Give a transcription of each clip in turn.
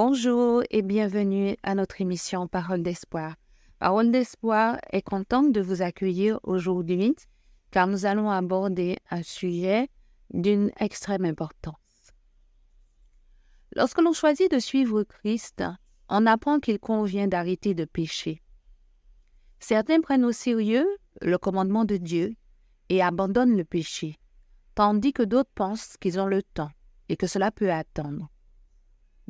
Bonjour et bienvenue à notre émission Parole d'espoir. Parole d'espoir est contente de vous accueillir aujourd'hui car nous allons aborder un sujet d'une extrême importance. Lorsque l'on choisit de suivre Christ, on apprend qu'il convient d'arrêter de pécher. Certains prennent au sérieux le commandement de Dieu et abandonnent le péché, tandis que d'autres pensent qu'ils ont le temps et que cela peut attendre.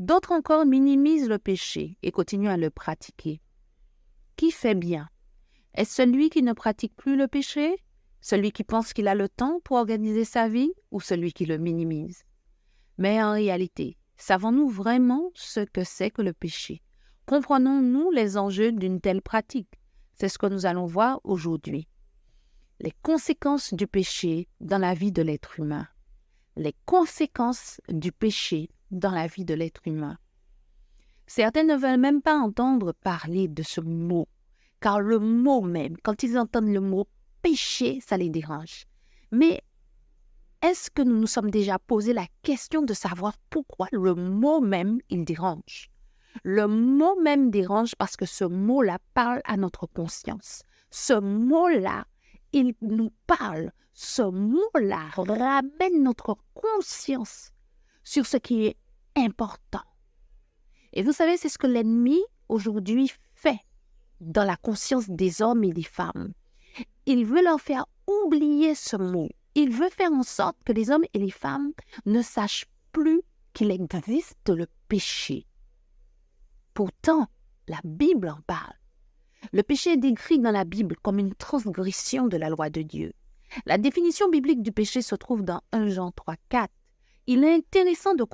D'autres encore minimisent le péché et continuent à le pratiquer. Qui fait bien? Est-ce celui qui ne pratique plus le péché? Celui qui pense qu'il a le temps pour organiser sa vie ou celui qui le minimise? Mais en réalité, savons-nous vraiment ce que c'est que le péché? Comprenons-nous les enjeux d'une telle pratique? C'est ce que nous allons voir aujourd'hui. Les conséquences du péché dans la vie de l'être humain. Les conséquences du péché dans la vie de l'être humain. Certains ne veulent même pas entendre parler de ce mot, car le mot même, quand ils entendent le mot péché, ça les dérange. Mais est-ce que nous nous sommes déjà posé la question de savoir pourquoi le mot même, il dérange? Le mot même dérange parce que ce mot-là parle à notre conscience. Ce mot-là, il nous parle. Ce mot-là ramène notre conscience sur ce qui est important. Et vous savez, c'est ce que l'ennemi aujourd'hui fait dans la conscience des hommes et des femmes. Il veut leur faire oublier ce mot. Il veut faire en sorte que les hommes et les femmes ne sachent plus qu'il existe le péché. Pourtant, la Bible en parle. Le péché est décrit dans la Bible comme une transgression de la loi de Dieu. La définition biblique du péché se trouve dans 1 Jean 3,4. Il est intéressant de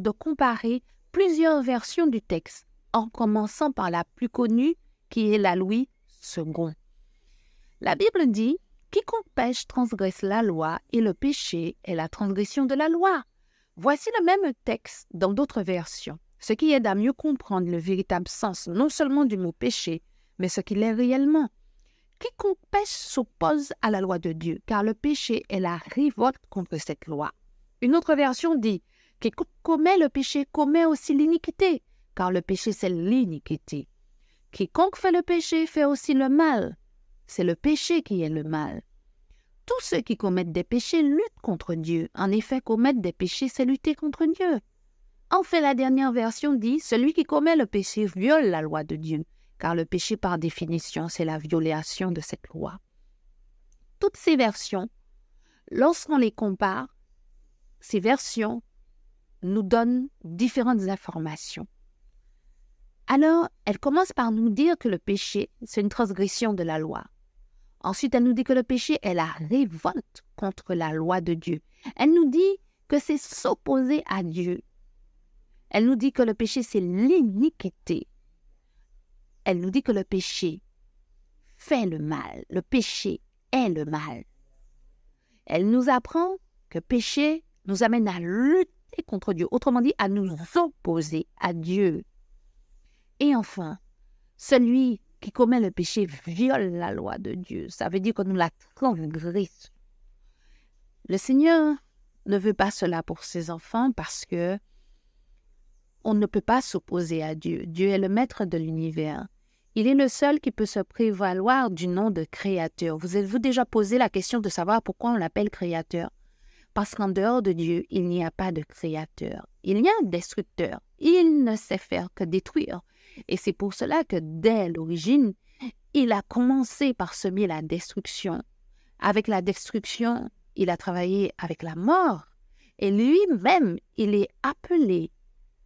comparer plusieurs versions du texte, en commençant par la plus connue, qui est la Louis II. La Bible dit « Quiconque pêche transgresse la loi, et le péché est la transgression de la loi. » Voici le même texte dans d'autres versions, ce qui aide à mieux comprendre le véritable sens non seulement du mot péché, mais ce qu'il est réellement. Quiconque pêche s'oppose à la loi de Dieu, car le péché est la révolte contre cette loi. Une autre version dit « Quiconque commet le péché commet aussi l'iniquité, car le péché c'est l'iniquité. Quiconque fait le péché fait aussi le mal. C'est le péché qui est le mal. Tous ceux qui commettent des péchés luttent contre Dieu. En effet, commettre des péchés, c'est lutter contre Dieu. Enfin, la dernière version dit « Celui qui commet le péché viole la loi de Dieu, car le péché par définition, c'est la violation de cette loi. » Toutes ces versions, lorsqu'on les compare, ces versions nous donnent différentes informations. Alors, elle commence par nous dire que le péché, c'est une transgression de la loi. Ensuite, elle nous dit que le péché est la révolte contre la loi de Dieu. Elle nous dit que c'est s'opposer à Dieu. Elle nous dit que le péché, c'est l'iniquité. Elle nous dit que le péché fait le mal. Le péché est le mal. Elle nous apprend que péché nous amène à lutter contre Dieu, autrement dit, à nous opposer à Dieu. Et enfin, celui qui commet le péché viole la loi de Dieu. Ça veut dire que nous la transgressons. Le Seigneur ne veut pas cela pour ses enfants parce que on ne peut pas s'opposer à Dieu. Dieu est le maître de l'univers. Il est le seul qui peut se prévaloir du nom de créateur. Vous êtes-vous déjà posé la question de savoir pourquoi on l'appelle créateur? Parce qu'en dehors de Dieu, il n'y a pas de créateur. Il y a un destructeur. Il ne sait faire que détruire. Et c'est pour cela que dès l'origine, il a commencé par semer la destruction. Avec la destruction, il a travaillé avec la mort. Et lui-même, il est appelé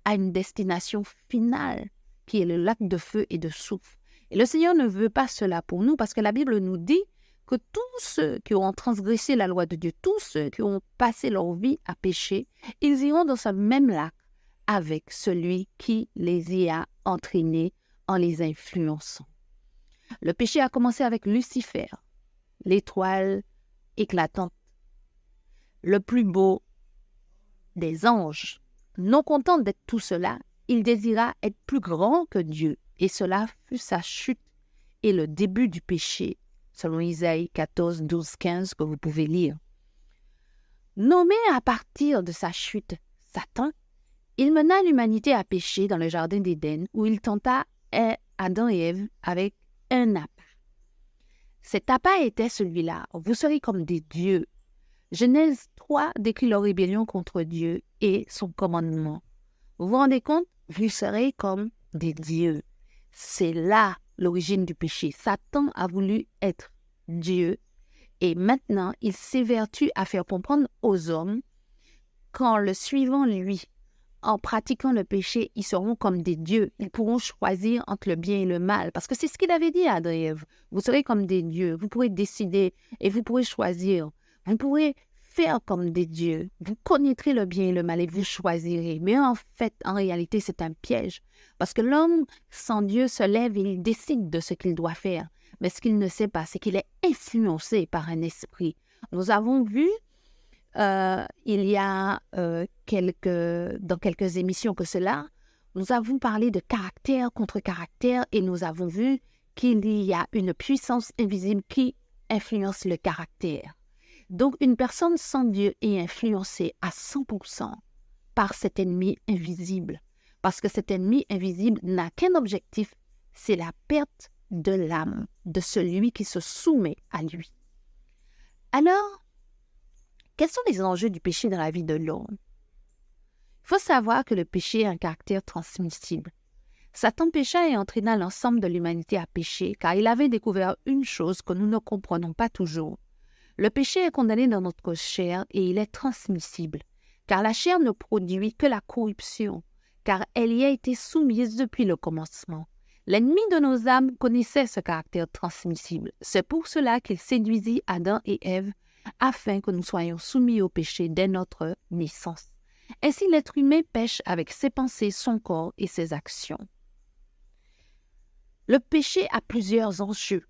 à une destination finale, qui est le lac de feu et de soufre. Et le Seigneur ne veut pas cela pour nous, parce que la Bible nous dit que tous ceux qui ont transgressé la loi de Dieu, tous ceux qui ont passé leur vie à pécher, ils iront dans ce même lac avec celui qui les y a entraînés en les influençant. Le péché a commencé avec Lucifer, l'étoile éclatante, le plus beau des anges. Non content d'être tout cela, il désira être plus grand que Dieu, et cela fut sa chute et le début du péché, selon Isaïe 14, 12, 15, que vous pouvez lire. Nommé à partir de sa chute Satan, Il mena l'humanité à pécher dans le jardin d'Éden où il tenta Adam et Ève avec un appât. Cet appât était celui-là: vous serez comme des dieux. Genèse 3 décrit leur rébellion contre Dieu et son commandement. Vous vous rendez compte? Vous serez comme des dieux. C'est là l'origine du péché. Satan a voulu être Dieu et maintenant il s'évertue à faire comprendre aux hommes qu'en le suivant lui, en pratiquant le péché, ils seront comme des dieux. Ils pourront choisir entre le bien et le mal. Parce que c'est ce qu'il avait dit à Adam et Ève. Vous serez comme des dieux. Vous pourrez décider et vous pourrez choisir. Vous pourrez faire comme des dieux. Vous connaîtrez le bien et le mal et vous choisirez. Mais en fait, en réalité, c'est un piège. Parce que l'homme sans Dieu se lève et il décide de ce qu'il doit faire. Mais ce qu'il ne sait pas, c'est qu'il est influencé par un esprit. Nous avons vu il y a dans quelques émissions que cela, nous avons parlé de caractère contre caractère et nous avons vu qu'il y a une puissance invisible qui influence le caractère. Donc, une personne sans Dieu est influencée à 100% par cet ennemi invisible. Parce que cet ennemi invisible n'a qu'un objectif, c'est la perte de l'âme de celui qui se soumet à lui. Alors, quels sont les enjeux du péché dans la vie de l'homme? Il faut savoir que le péché a un caractère transmissible. Satan pécha et entraîna l'ensemble de l'humanité à pécher, car il avait découvert une chose que nous ne comprenons pas toujours. Le péché est condamné dans notre chair et il est transmissible, car la chair ne produit que la corruption, car elle y a été soumise depuis le commencement. L'ennemi de nos âmes connaissait ce caractère transmissible. C'est pour cela qu'il séduisit Adam et Ève, afin que nous soyons soumis au péché dès notre naissance. Ainsi, l'être humain pêche avec ses pensées, son corps et ses actions. Le péché a plusieurs enjeux.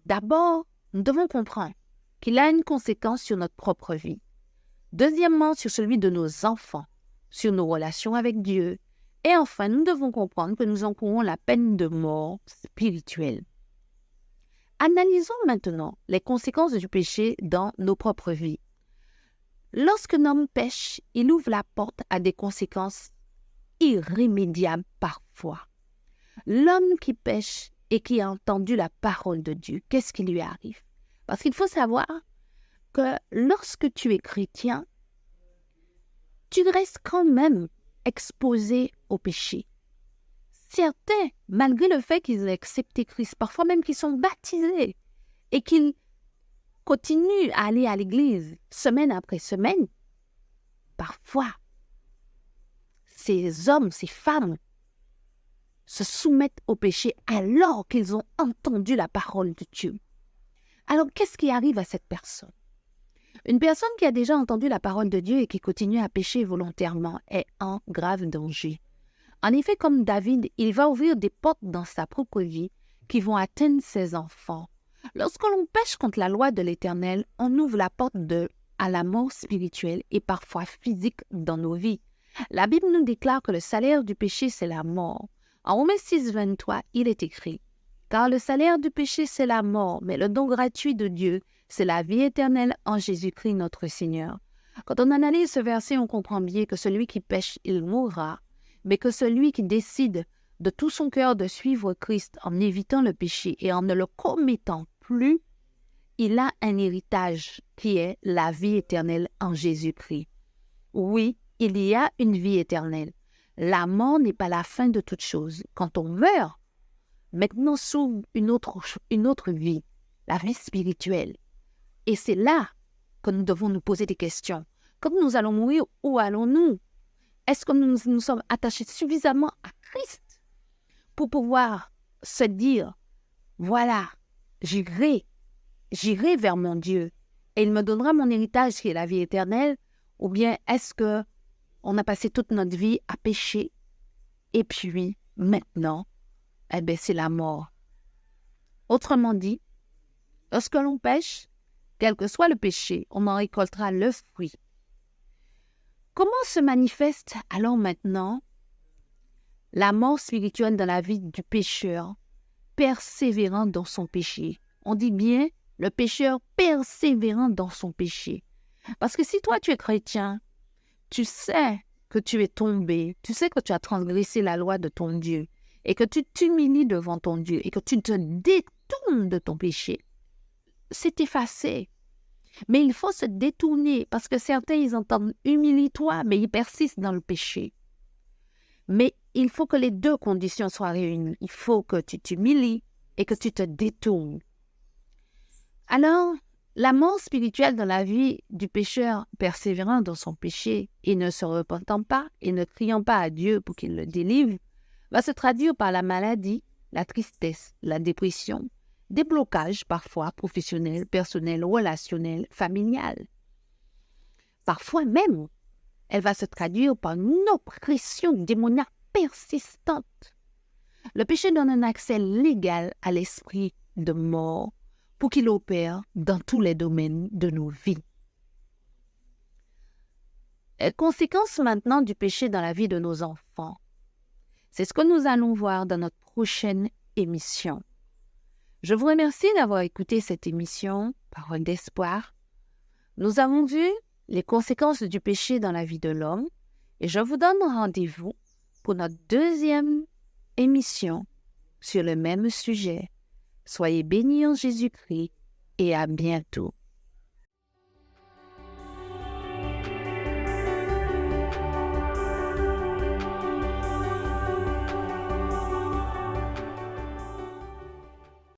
D'abord, nous devons comprendre qu'il a une conséquence sur notre propre vie. Deuxièmement, sur celui de nos enfants, sur nos relations avec Dieu. Et enfin, nous devons comprendre que nous encourons la peine de mort spirituelle. Analysons maintenant les conséquences du péché dans nos propres vies. Lorsqu'un homme pêche, il ouvre la porte à des conséquences irrémédiables parfois. L'homme qui pêche et qui a entendu la parole de Dieu, qu'est-ce qui lui arrive? Parce qu'il faut savoir que lorsque tu es chrétien, tu restes quand même exposé au péché. Certains, malgré le fait qu'ils aient accepté Christ, parfois même qu'ils sont baptisés et qu'ils continuent à aller à l'église semaine après semaine, parfois, ces hommes, ces femmes se soumettent au péché alors qu'ils ont entendu la parole de Dieu. Alors, qu'est-ce qui arrive à cette personne? Une personne qui a déjà entendu la parole de Dieu et qui continue à pécher volontairement est en grave danger. En effet, comme David, il va ouvrir des portes dans sa propre vie qui vont atteindre ses enfants. Lorsque l'on pêche contre la loi de l'Éternel, on ouvre la porte à la mort spirituelle et parfois physique dans nos vies. La Bible nous déclare que le salaire du péché, c'est la mort. En Romains 6, 23, il est écrit « Car le salaire du péché, c'est la mort, mais le don gratuit de Dieu, c'est la vie éternelle en Jésus-Christ notre Seigneur. » Quand on analyse ce verset, on comprend bien que celui qui pêche, il mourra, mais que celui qui décide de tout son cœur de suivre Christ en évitant le péché et en ne le commettant plus, il a un héritage qui est la vie éternelle en Jésus-Christ. Oui, il y a une vie éternelle. La mort n'est pas la fin de toute chose. Quand on meurt, maintenant s'ouvre une autre vie, la vie spirituelle. Et c'est là que nous devons nous poser des questions. Quand nous allons mourir, où allons-nous? Est-ce que nous sommes attachés suffisamment à Christ pour pouvoir se dire, voilà, j'irai vers mon Dieu et il me donnera mon héritage qui est la vie éternelle? Ou bien est-ce que on a passé toute notre vie à pécher et puis maintenant, c'est la mort. Autrement dit, lorsque l'on pêche, quel que soit le péché, on en récoltera le fruit. Comment se manifeste alors maintenant la mort spirituelle dans la vie du pécheur persévérant dans son péché? On dit bien le pécheur persévérant dans son péché. Parce que si toi tu es chrétien, tu sais que tu es tombé, tu sais que tu as transgressé la loi de ton Dieu et que tu t'humilies devant ton Dieu et que tu te détournes de ton péché, c'est effacé. Mais il faut se détourner parce que certains, ils entendent « humilie-toi », mais ils persistent dans le péché. Mais il faut que les deux conditions soient réunies. Il faut que tu t'humilies et que tu te détournes. Alors, la mort spirituelle dans la vie du pécheur persévérant dans son péché et ne se repentant pas et ne criant pas à Dieu pour qu'il le délivre, va se traduire par la maladie, la tristesse, la dépression, des blocages parfois professionnels, personnels, relationnels, familiales. Parfois même, elle va se traduire par une oppression démoniaque persistante. Le péché donne un accès légal à l'esprit de mort pour qu'il opère dans tous les domaines de nos vies. Conséquence maintenant du péché dans la vie de nos enfants. C'est ce que nous allons voir dans notre prochaine émission. Je vous remercie d'avoir écouté cette émission, Parole d'espoir. Nous avons vu les conséquences du péché dans la vie de l'homme et je vous donne rendez-vous pour notre deuxième émission sur le même sujet. Soyez bénis en Jésus-Christ et à bientôt.